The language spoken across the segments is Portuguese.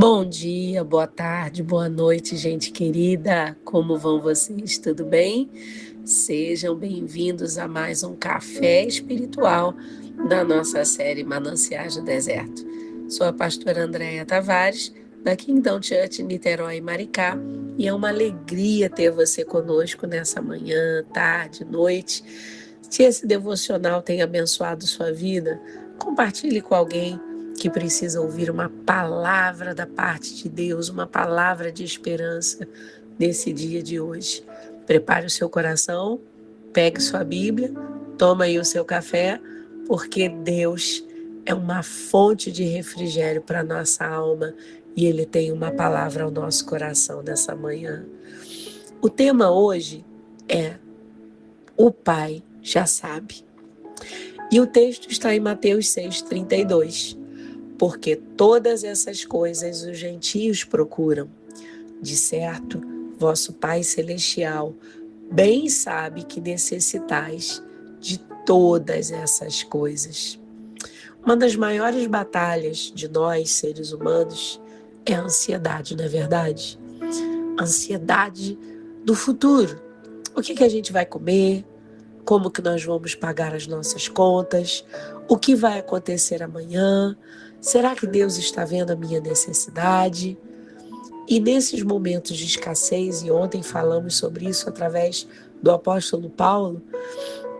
Bom dia, boa tarde, boa noite, gente querida. Como vão vocês? Tudo bem? Sejam bem-vindos a mais um café espiritual da nossa série Mananciais do Deserto. Sou a pastora Andréia Tavares, da Kingdom Church Niterói e Maricá, e é uma alegria ter você conosco nessa manhã, tarde, noite. Se esse devocional tem abençoado sua vida, compartilhe com alguém que precisa ouvir uma palavra da parte de Deus, uma palavra de esperança nesse dia de hoje. Prepare o seu coração, pegue sua Bíblia, toma aí o seu café, porque Deus é uma fonte de refrigério para a nossa alma e Ele tem uma palavra ao nosso coração nessa manhã. O tema hoje é O Pai já sabe. E o texto está em Mateus 6,32. Porque todas essas coisas os gentios procuram. De certo, vosso Pai Celestial bem sabe que necessitais de todas essas coisas. Uma das maiores batalhas de nós, seres humanos, é a ansiedade, não é verdade? A ansiedade do futuro. O que a gente vai comer? Como que nós vamos pagar as nossas contas? O que vai acontecer amanhã? Será que Deus está vendo a minha necessidade? E nesses momentos de escassez, e ontem falamos sobre isso através do apóstolo Paulo,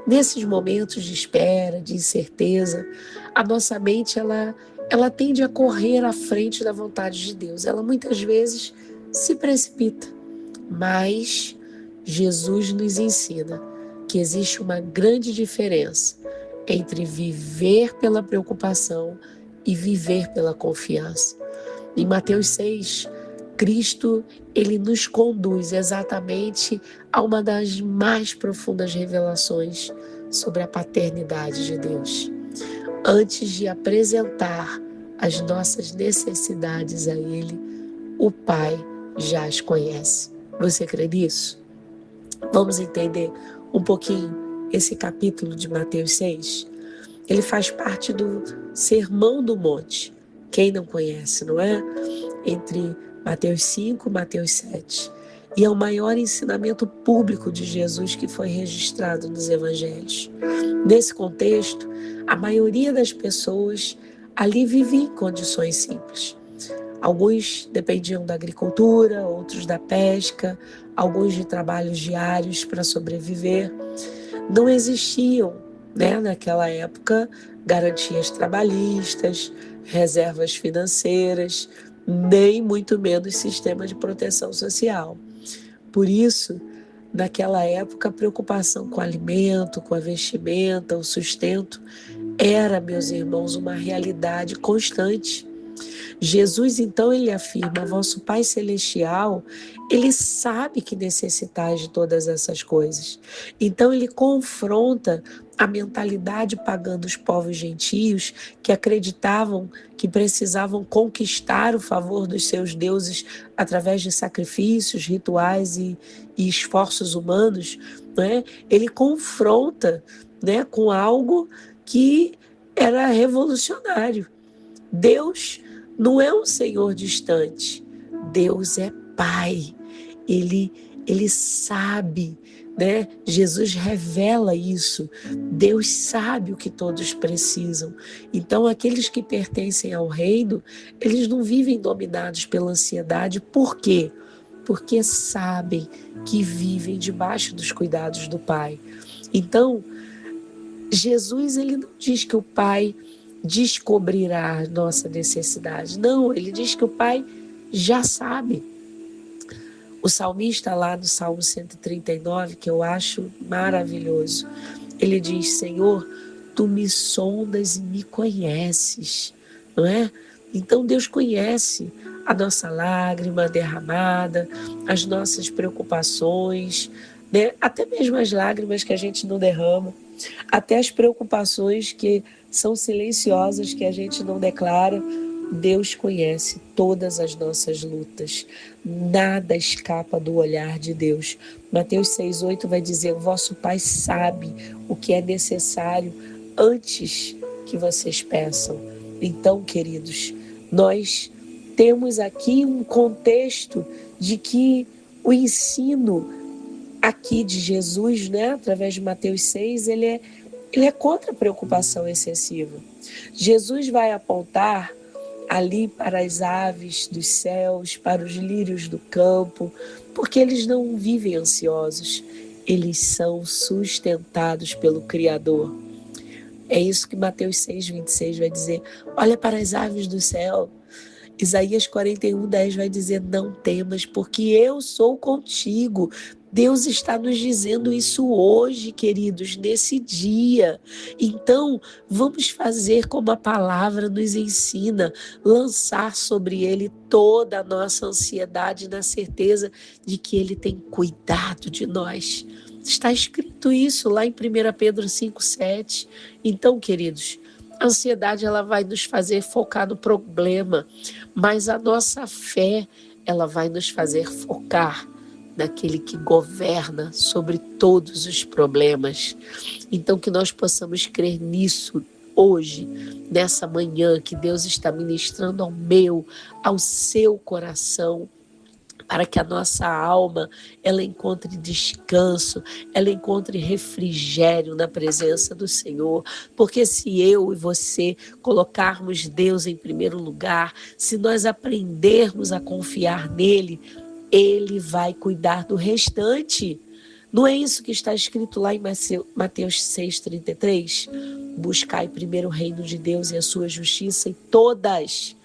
nesses momentos de espera, de incerteza, a nossa mente ela tende a correr à frente da vontade de Deus. Ela muitas vezes se precipita, mas Jesus nos ensina que existe uma grande diferença entre viver pela preocupação e viver pela confiança. Em Mateus 6, Cristo, ele nos conduz exatamente a uma das mais profundas revelações sobre a paternidade de Deus. Antes de apresentar as nossas necessidades a Ele, o Pai já as conhece. Você crê nisso? Vamos entender um pouquinho esse capítulo de Mateus 6? Ele faz parte do Sermão do Monte. Quem não conhece, não é? Entre Mateus 5 e Mateus 7. E é o maior ensinamento público de Jesus que foi registrado nos evangelhos. Nesse contexto, a maioria das pessoas ali vivia em condições simples. Alguns dependiam da agricultura, outros da pesca, alguns de trabalhos diários para sobreviver. Não existiam, naquela época, garantias trabalhistas, reservas financeiras, nem muito menos sistema de proteção social. Por isso, naquela época, a preocupação com o alimento, com a vestimenta, o sustento, era, meus irmãos, uma realidade constante. Jesus, então, ele afirma, vosso Pai Celestial, ele sabe que necessitais de todas essas coisas. Então, ele confronta a mentalidade pagã dos povos gentios que acreditavam que precisavam conquistar o favor dos seus deuses através de sacrifícios, rituais e esforços humanos, né? Ele confronta, com algo que era revolucionário. Deus não é um Senhor distante. Deus é Pai. Ele sabe, Jesus revela isso. Deus sabe o que todos precisam. Então, aqueles que pertencem ao reino, eles não vivem dominados pela ansiedade. Por quê? Porque sabem que vivem debaixo dos cuidados do Pai. Então, Jesus, ele não diz que o Pai descobrirá a nossa necessidade. Não, ele diz que o Pai já sabe. O salmista lá no Salmo 139, que eu acho maravilhoso, ele diz, Senhor, tu me sondas e me conheces, não é? Então Deus conhece a nossa lágrima derramada, as nossas preocupações, até mesmo as lágrimas que a gente não derrama, até as preocupações que são silenciosas, que a gente não declara. Deus conhece todas as nossas lutas. Nada escapa do olhar de Deus. Mateus 6,8 vai dizer, o vosso Pai sabe o que é necessário antes que vocês peçam. Então, queridos, nós temos aqui um contexto de que o ensino aqui de Jesus, né, através de Mateus 6, ele é contra a preocupação excessiva. Jesus vai apontar ali para as aves dos céus, para os lírios do campo, porque eles não vivem ansiosos, eles são sustentados pelo Criador. É isso que Mateus 6:26 vai dizer. Olha para as aves do céu. Isaías 41:10 vai dizer: não temas, porque eu sou contigo. Deus está nos dizendo isso hoje, queridos, nesse dia. Então, vamos fazer como a palavra nos ensina, lançar sobre Ele toda a nossa ansiedade, na certeza de que Ele tem cuidado de nós. Está escrito isso lá em 1 Pedro 5:7. Então, queridos, a ansiedade ela vai nos fazer focar no problema, mas a nossa fé ela vai nos fazer focar naquele que governa sobre todos os problemas. Então que nós possamos crer nisso hoje, nessa manhã que Deus está ministrando ao meu, ao seu coração, para que a nossa alma ela encontre descanso, ela encontre refrigério na presença do Senhor, porque se eu e você colocarmos Deus em primeiro lugar, se nós aprendermos a confiar nele, ele vai cuidar do restante. Não é isso que está escrito lá em Mateus 6:33? Buscai primeiro o reino de Deus e a sua justiça, e todas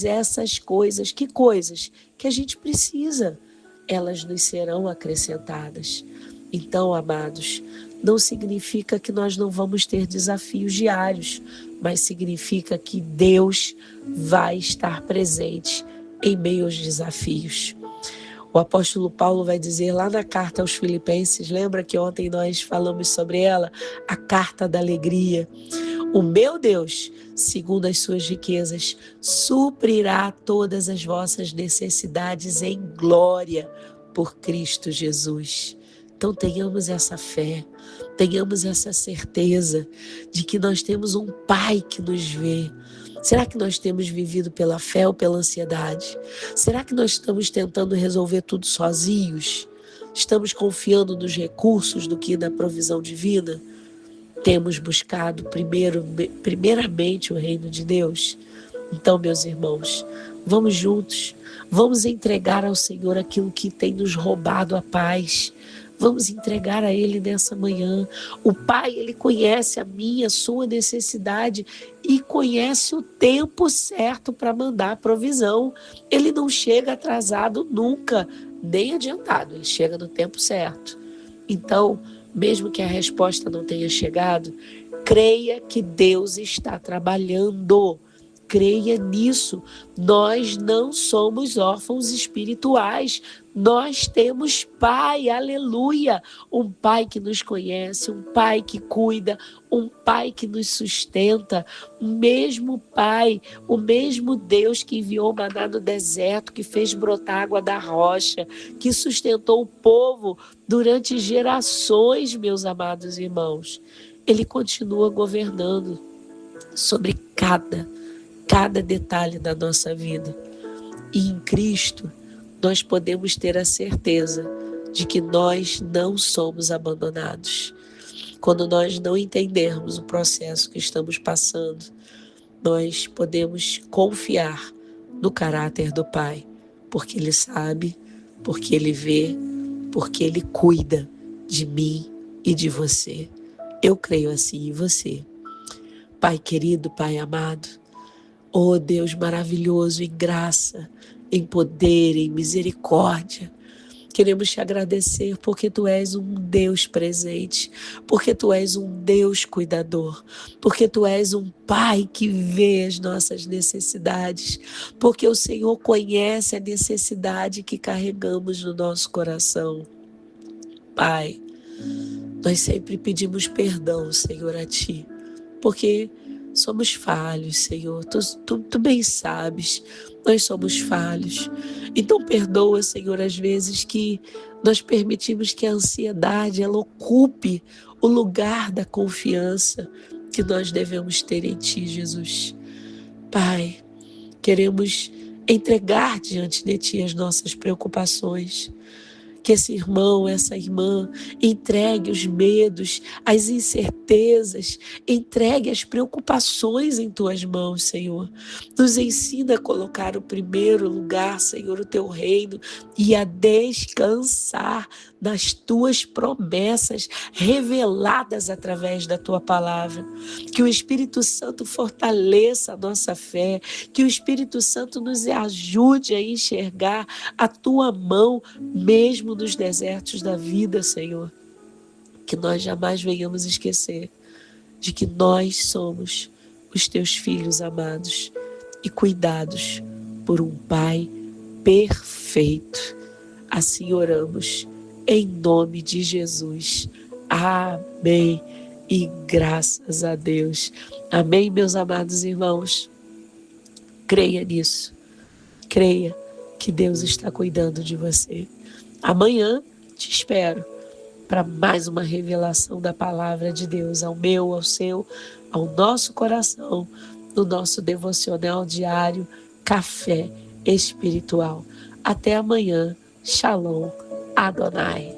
essas coisas, que coisas? Que a gente precisa, elas nos serão acrescentadas. Então, amados, não significa que nós não vamos ter desafios diários, mas significa que Deus vai estar presente em meio aos desafios. O apóstolo Paulo vai dizer lá na carta aos Filipenses, lembra que ontem nós falamos sobre ela? A carta da alegria. O meu Deus, segundo as suas riquezas, suprirá todas as vossas necessidades em glória por Cristo Jesus. Então tenhamos essa fé, tenhamos essa certeza de que nós temos um Pai que nos vê. Será que nós temos vivido pela fé ou pela ansiedade? Será que nós estamos tentando resolver tudo sozinhos? Estamos confiando nos recursos do que na provisão divina? Temos buscado primeiramente o reino de Deus? Então, meus irmãos, vamos juntos, vamos entregar ao Senhor aquilo que tem nos roubado a paz. Vamos entregar a Ele nessa manhã. O Pai, Ele conhece a minha, a sua necessidade e conhece o tempo certo para mandar a provisão. Ele não chega atrasado nunca, nem adiantado, Ele chega no tempo certo. Então, mesmo que a resposta não tenha chegado, creia que Deus está trabalhando. Creia nisso. Nós não somos órfãos espirituais. Nós temos Pai, aleluia. Um Pai que nos conhece, um Pai que cuida, um Pai que nos sustenta. O mesmo Pai, o mesmo Deus que enviou maná no deserto, que fez brotar água da rocha, que sustentou o povo durante gerações, meus amados irmãos. Ele continua governando sobre cada detalhe da nossa vida. E em Cristo, nós podemos ter a certeza de que nós não somos abandonados. Quando nós não entendermos o processo que estamos passando, nós podemos confiar no caráter do Pai, porque Ele sabe, porque Ele vê, porque Ele cuida de mim e de você. Eu creio assim em você. Pai querido, Pai amado, oh Deus maravilhoso, em graça, em poder, em misericórdia, queremos te agradecer porque Tu és um Deus presente, porque Tu és um Deus cuidador, porque Tu és um Pai que vê as nossas necessidades, porque o Senhor conhece a necessidade que carregamos no nosso coração. Pai, nós sempre pedimos perdão, Senhor, a Ti, porque somos falhos, Senhor. Tu bem sabes, nós somos falhos. Então perdoa, Senhor, as vezes que nós permitimos que a ansiedade ela ocupe o lugar da confiança que nós devemos ter em Ti, Jesus. Pai, Queremos entregar diante de Ti as nossas preocupações. Que esse irmão, essa irmã, entregue os medos, as incertezas, entregue as preocupações em Tuas mãos, Senhor. Nos ensina a colocar o primeiro lugar, Senhor, o Teu reino, e a descansar nas Tuas promessas reveladas através da Tua palavra. Que o Espírito Santo fortaleça a nossa fé, que o Espírito Santo nos ajude a enxergar a Tua mão, mesmo nos desertos da vida, Senhor. Que nós jamais venhamos esquecer de que nós somos os Teus filhos amados e cuidados por um Pai perfeito. Assim oramos, em nome de Jesus. Amém. E graças a Deus. Amém, meus amados irmãos. Creia nisso. Creia que Deus está cuidando de você. Amanhã te espero para mais uma revelação da palavra de Deus ao meu, ao seu, ao nosso coração, no nosso devocional diário Café Espiritual. Até amanhã. Shalom Adonai.